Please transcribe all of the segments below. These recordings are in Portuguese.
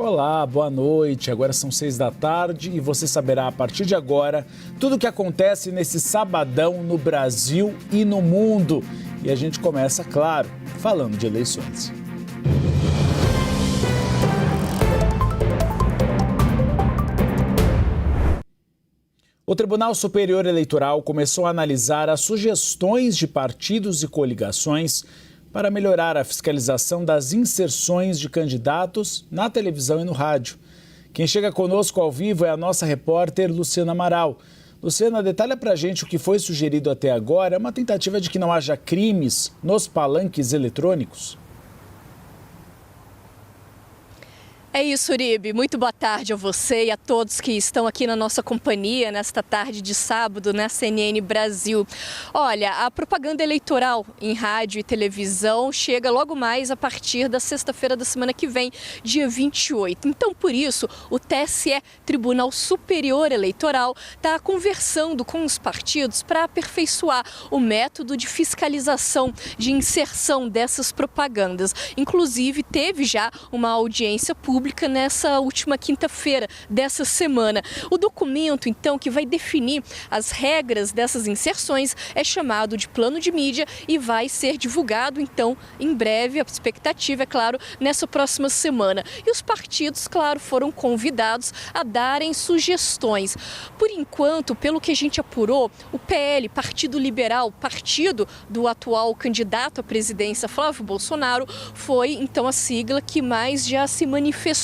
Olá, boa noite. Agora são 6 da tarde e você saberá a partir de agora tudo o que acontece nesse sabadão no Brasil e no mundo. E a gente começa, claro, falando de eleições. O Tribunal Superior Eleitoral começou a analisar as sugestões de partidos e coligações para melhorar a fiscalização das inserções de candidatos na televisão e no rádio. Quem chega conosco ao vivo é a nossa repórter Luciana Amaral. Luciana, detalha pra gente o que foi sugerido até agora. É uma tentativa de que não haja crimes nos palanques eletrônicos? É isso, Uribe. Muito boa tarde a você e a todos que estão aqui na nossa companhia nesta tarde de sábado na CNN Brasil. Olha, a propaganda eleitoral em rádio e televisão chega logo mais a partir da sexta-feira da semana que vem, dia 28. Então, por isso, o TSE, Tribunal Superior Eleitoral, está conversando com os partidos para aperfeiçoar o método de fiscalização, de inserção dessas propagandas. Inclusive, teve já uma audiência pública nessa última quinta-feira dessa semana. O documento, então, que vai definir as regras dessas inserções é chamado de plano de mídia e vai ser divulgado, então, em breve, a expectativa, é claro, nessa próxima semana. E os partidos, claro, foram convidados a darem sugestões. Por enquanto, pelo que a gente apurou, o PL, Partido Liberal, partido do atual candidato à presidência Flávio Bolsonaro, foi, então, a sigla que mais já se manifestou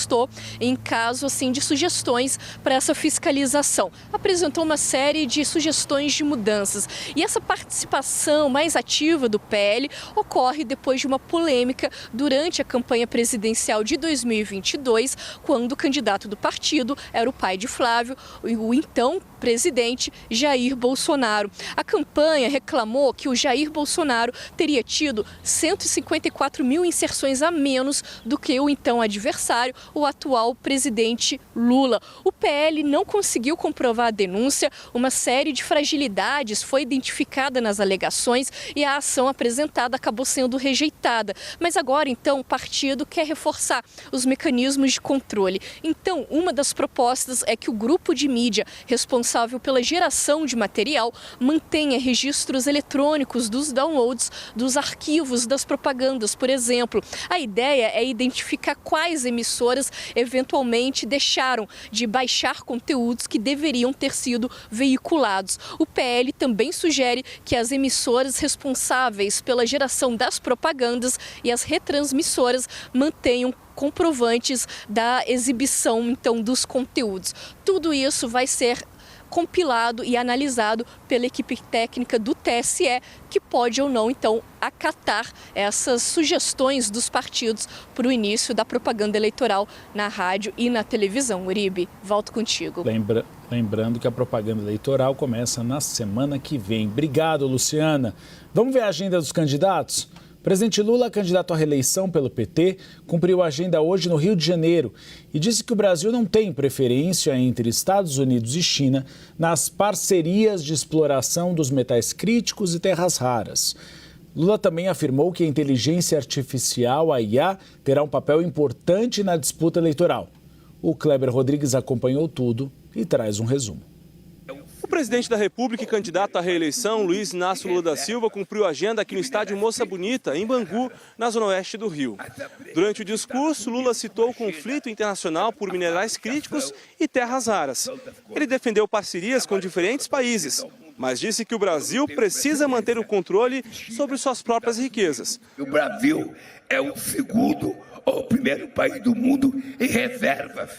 em caso assim de sugestões para essa fiscalização. Apresentou uma série de sugestões de mudanças. E essa participação mais ativa do PL ocorre depois de uma polêmica durante a campanha presidencial de 2022, quando o candidato do partido era o pai de Flávio, o então presidente Jair Bolsonaro. A campanha reclamou que o Jair Bolsonaro teria tido 154 mil inserções a menos do que o então adversário, o atual presidente Lula. O PL não conseguiu comprovar a denúncia, uma série de fragilidades foi identificada nas alegações e a ação apresentada acabou sendo rejeitada. Mas agora, então, o partido quer reforçar os mecanismos de controle. Então, uma das propostas é que o grupo de mídia responsável pela geração de material mantenha registros eletrônicos dos downloads dos arquivos das propagandas, por exemplo. A ideia é identificar quais emissoras eventualmente deixaram de baixar conteúdos que deveriam ter sido veiculados. O PL também sugere que as emissoras responsáveis pela geração das propagandas e as retransmissoras mantenham comprovantes da exibição, então, dos conteúdos. Tudo isso vai ser compilado e analisado pela equipe técnica do TSE, que pode ou não, então, acatar essas sugestões dos partidos para o início da propaganda eleitoral na rádio e na televisão. Uribe, volto contigo. Lembrando que a propaganda eleitoral começa na semana que vem. Obrigado, Luciana. Vamos ver a agenda dos candidatos? O presidente Lula, candidato à reeleição pelo PT, cumpriu a agenda hoje no Rio de Janeiro e disse que o Brasil não tem preferência entre Estados Unidos e China nas parcerias de exploração dos metais críticos e terras raras. Lula também afirmou que a inteligência artificial, a IA, terá um papel importante na disputa eleitoral. O Kleber Rodrigues acompanhou tudo e traz um resumo. O presidente da República e candidato à reeleição, Luiz Inácio Lula da Silva, cumpriu a agenda aqui no estádio Moça Bonita, em Bangu, na zona oeste do Rio. Durante o discurso, Lula citou o conflito internacional por minerais críticos e terras raras. Ele defendeu parcerias com diferentes países, mas disse que o Brasil precisa manter o controle sobre suas próprias riquezas. O Brasil é o segundo ou o primeiro país do mundo em reservas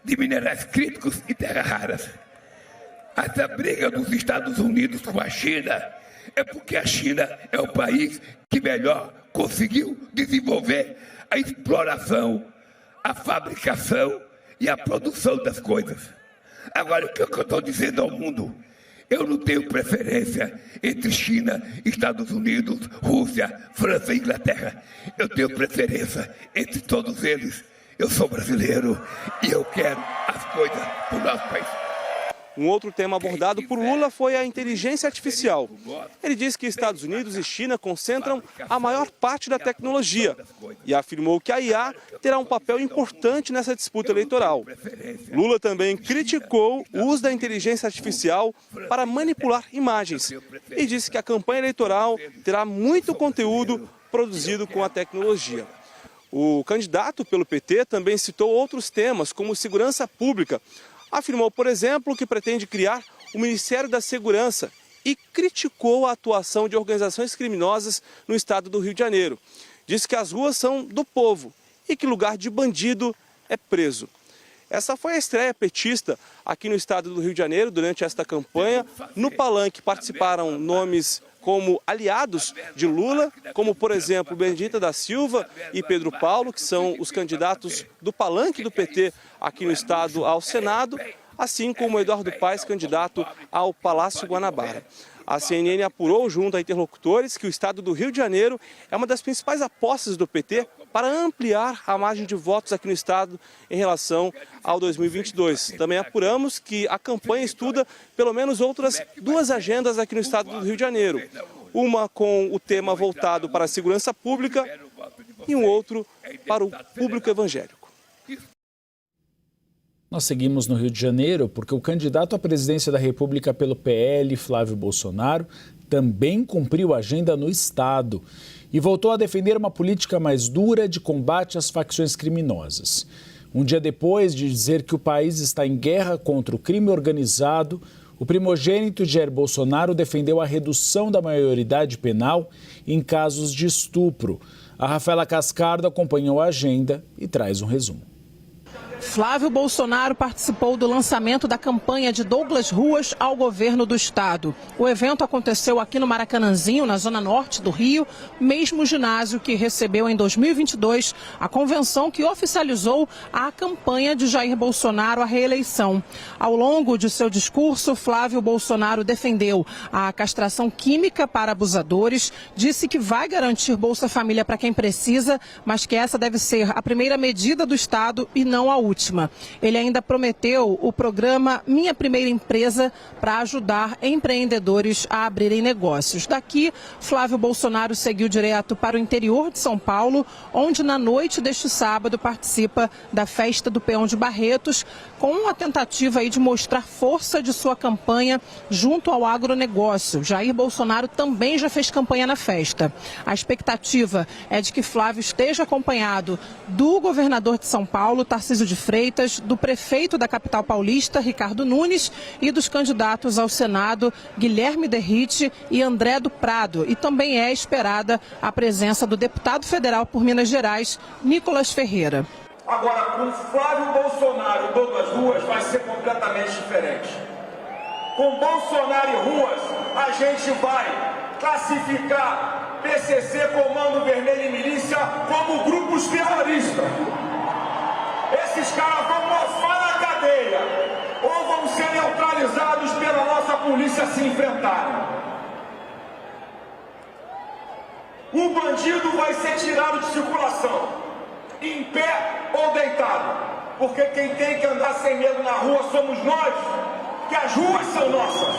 de minerais críticos e terras raras. Essa briga dos Estados Unidos com a China é porque a China é o país que melhor conseguiu desenvolver a exploração, a fabricação e a produção das coisas. Agora, o que eu estou dizendo ao mundo? Eu não tenho preferência entre China, Estados Unidos, Rússia, França e Inglaterra. Eu tenho preferência entre todos eles. Eu sou brasileiro e eu quero as coisas do nosso país. Um outro tema abordado por Lula foi a inteligência artificial. Ele disse que Estados Unidos e China concentram a maior parte da tecnologia e afirmou que a IA terá um papel importante nessa disputa eleitoral. Lula também criticou o uso da inteligência artificial para manipular imagens e disse que a campanha eleitoral terá muito conteúdo produzido com a tecnologia. O candidato pelo PT também citou outros temas, como segurança pública. Afirmou, por exemplo, que pretende criar o Ministério da Segurança e criticou a atuação de organizações criminosas no estado do Rio de Janeiro. Disse que as ruas são do povo e que lugar de bandido é preso. Essa foi a estreia petista aqui no estado do Rio de Janeiro durante esta campanha. No palanque participaram nomes como aliados de Lula, como, por exemplo, Benedita da Silva e Pedro Paulo, que são os candidatos do palanque do PT aqui no estado ao Senado, assim como Eduardo Paes, candidato ao Palácio Guanabara. A CNN apurou junto a interlocutores que o estado do Rio de Janeiro é uma das principais apostas do PT para ampliar a margem de votos aqui no estado em relação ao 2022. Também apuramos que a campanha estuda pelo menos outras 2 agendas aqui no estado do Rio de Janeiro. Uma com o tema voltado para a segurança pública e um outro para o público evangélico. Nós seguimos no Rio de Janeiro porque o candidato à presidência da República pelo PL, Flávio Bolsonaro, também cumpriu a agenda no estado e voltou a defender uma política mais dura de combate às facções criminosas. Um dia depois de dizer que o país está em guerra contra o crime organizado, o primogênito de Jair Bolsonaro defendeu a redução da maioridade penal em casos de estupro. A Rafaela Cascardo acompanhou a agenda e traz um resumo. Flávio Bolsonaro participou do lançamento da campanha de Douglas Ruas ao governo do estado. O evento aconteceu aqui no Maracanãzinho, na zona norte do Rio, mesmo ginásio que recebeu em 2022 a convenção que oficializou a campanha de Jair Bolsonaro à reeleição. Ao longo de seu discurso, Flávio Bolsonaro defendeu a castração química para abusadores, disse que vai garantir Bolsa Família para quem precisa, mas que essa deve ser a primeira medida do estado e não a última. Ele ainda prometeu o programa Minha Primeira Empresa para ajudar empreendedores a abrirem negócios. Daqui, Flávio Bolsonaro seguiu direto para o interior de São Paulo, onde na noite deste sábado participa da festa do Peão de Barretos, com a tentativa aí de mostrar força de sua campanha junto ao agronegócio. Jair Bolsonaro também já fez campanha na festa. A expectativa é de que Flávio esteja acompanhado do governador de São Paulo, Tarcísio de Freitas, do prefeito da capital paulista, Ricardo Nunes, e dos candidatos ao Senado, Guilherme Derrite e André do Prado. E também é esperada a presença do deputado federal por Minas Gerais, Nicolas Ferreira. Agora, com Flávio Bolsonaro e Douglas Ruas vai ser completamente diferente. Com Bolsonaro e Ruas, a gente vai classificar PCC, Comando Vermelho e Milícia como grupos terroristas. Esses caras vão mofar na cadeia ou vão ser neutralizados pela nossa polícia se enfrentarem. O bandido vai ser tirado de circulação, em pé ou deitado, porque quem tem que andar sem medo na rua somos nós, que as ruas são nossas.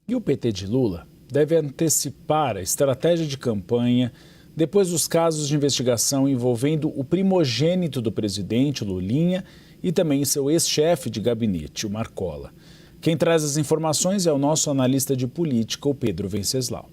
E o PT de Lula deve antecipar a estratégia de campanha depois dos casos de investigação envolvendo o primogênito do presidente, Lulinha, e também seu ex-chefe de gabinete, o Marcola. Quem traz as informações é o nosso analista de política, o Pedro Venceslau.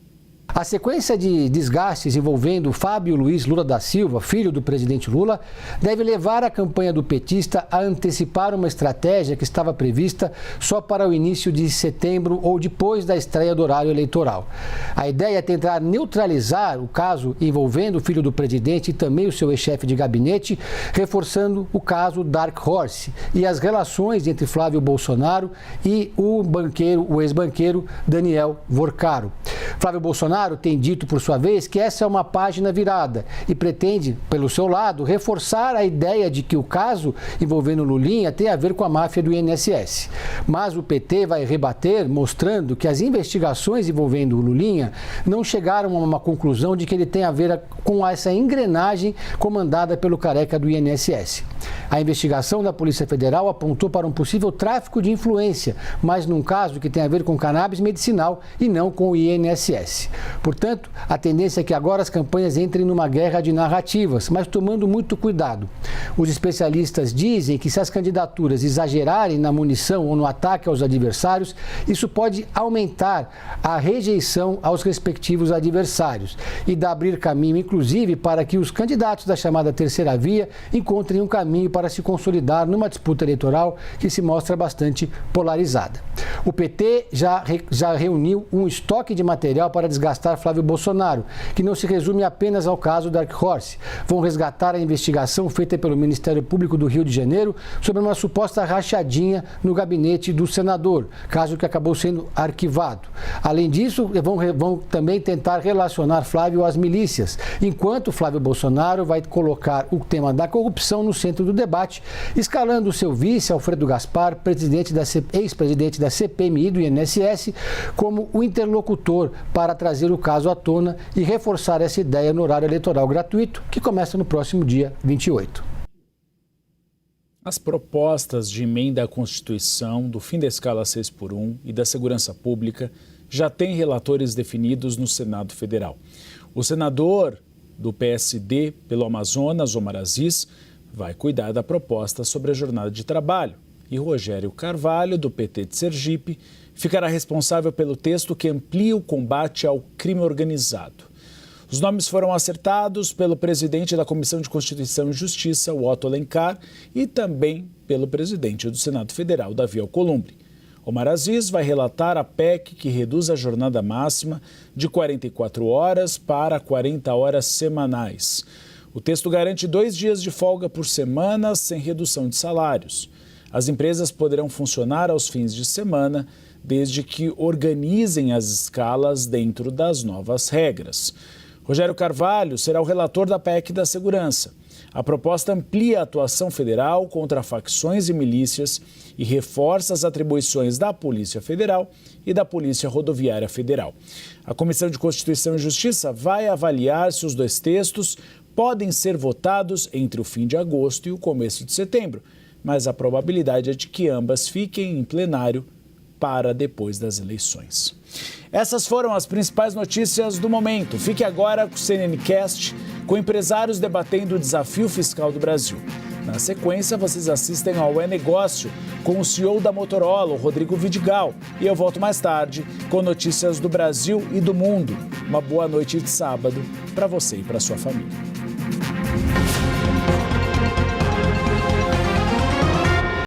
A sequência de desgastes envolvendo Fábio Luiz Lula da Silva, filho do presidente Lula, deve levar a campanha do petista a antecipar uma estratégia que estava prevista só para o início de setembro ou depois da estreia do horário eleitoral. A ideia é tentar neutralizar o caso envolvendo o filho do presidente e também o seu ex-chefe de gabinete, reforçando o caso Dark Horse e as relações entre Flávio Bolsonaro e o ex-banqueiro Daniel Vorcaro. Flávio Bolsonaro Bolsonaro tem dito, por sua vez, que essa é uma página virada e pretende, pelo seu lado, reforçar a ideia de que o caso envolvendo Lulinha tem a ver com a máfia do INSS. Mas o PT vai rebater, mostrando que as investigações envolvendo o Lulinha não chegaram a uma conclusão de que ele tem a ver com essa engrenagem comandada pelo careca do INSS. A investigação da Polícia Federal apontou para um possível tráfico de influência, mas num caso que tem a ver com cannabis medicinal e não com o INSS. Portanto, a tendência é que agora as campanhas entrem numa guerra de narrativas, mas tomando muito cuidado. Os especialistas dizem que se as candidaturas exagerarem na munição ou no ataque aos adversários, isso pode aumentar a rejeição aos respectivos adversários e abrir caminho, inclusive, para que os candidatos da chamada terceira via encontrem um caminho para se consolidar numa disputa eleitoral que se mostra bastante polarizada. O PT já reuniu um estoque de material para desgastar Flávio Bolsonaro, que não se resume apenas ao caso Dark Horse. Vão resgatar a investigação feita pelo Ministério Público do Rio de Janeiro sobre uma suposta rachadinha no gabinete do senador, caso que acabou sendo arquivado. Além disso, vão também tentar relacionar Flávio às milícias, enquanto Flávio Bolsonaro vai colocar o tema da corrupção no centro do debate, escalando o seu vice, Alfredo Gaspar, ex-presidente da CPMI do INSS, como o interlocutor para trazer o caso à tona e reforçar essa ideia no horário eleitoral gratuito, que começa no próximo dia 28. As propostas de emenda à Constituição, do fim da escala 6x1 e da segurança pública já têm relatores definidos no Senado Federal. O senador do PSD pelo Amazonas, Omar Aziz, vai cuidar da proposta sobre a jornada de trabalho. E Rogério Carvalho, do PT de Sergipe, ficará responsável pelo texto que amplia o combate ao crime organizado. Os nomes foram acertados pelo presidente da Comissão de Constituição e Justiça, o Otto Alencar, e também pelo presidente do Senado Federal, Davi Alcolumbre. Omar Aziz vai relatar a PEC que reduz a jornada máxima de 44 horas para 40 horas semanais. O texto garante 2 dias de folga por semana sem redução de salários. As empresas poderão funcionar aos fins de semana, desde que organizem as escalas dentro das novas regras. Rogério Carvalho será o relator da PEC da Segurança. A proposta amplia a atuação federal contra facções e milícias e reforça as atribuições da Polícia Federal e da Polícia Rodoviária Federal. A Comissão de Constituição e Justiça vai avaliar se os 2 textos podem ser votados entre o fim de agosto e o começo de setembro, mas a probabilidade é de que ambas fiquem em plenário para depois das eleições. Essas foram as principais notícias do momento. Fique agora com o CNNcast, com empresários debatendo o desafio fiscal do Brasil. Na sequência, vocês assistem ao E-Negócio com o CEO da Motorola, o Rodrigo Vidigal. E eu volto mais tarde com notícias do Brasil e do mundo. Uma boa noite de sábado para você e para sua família.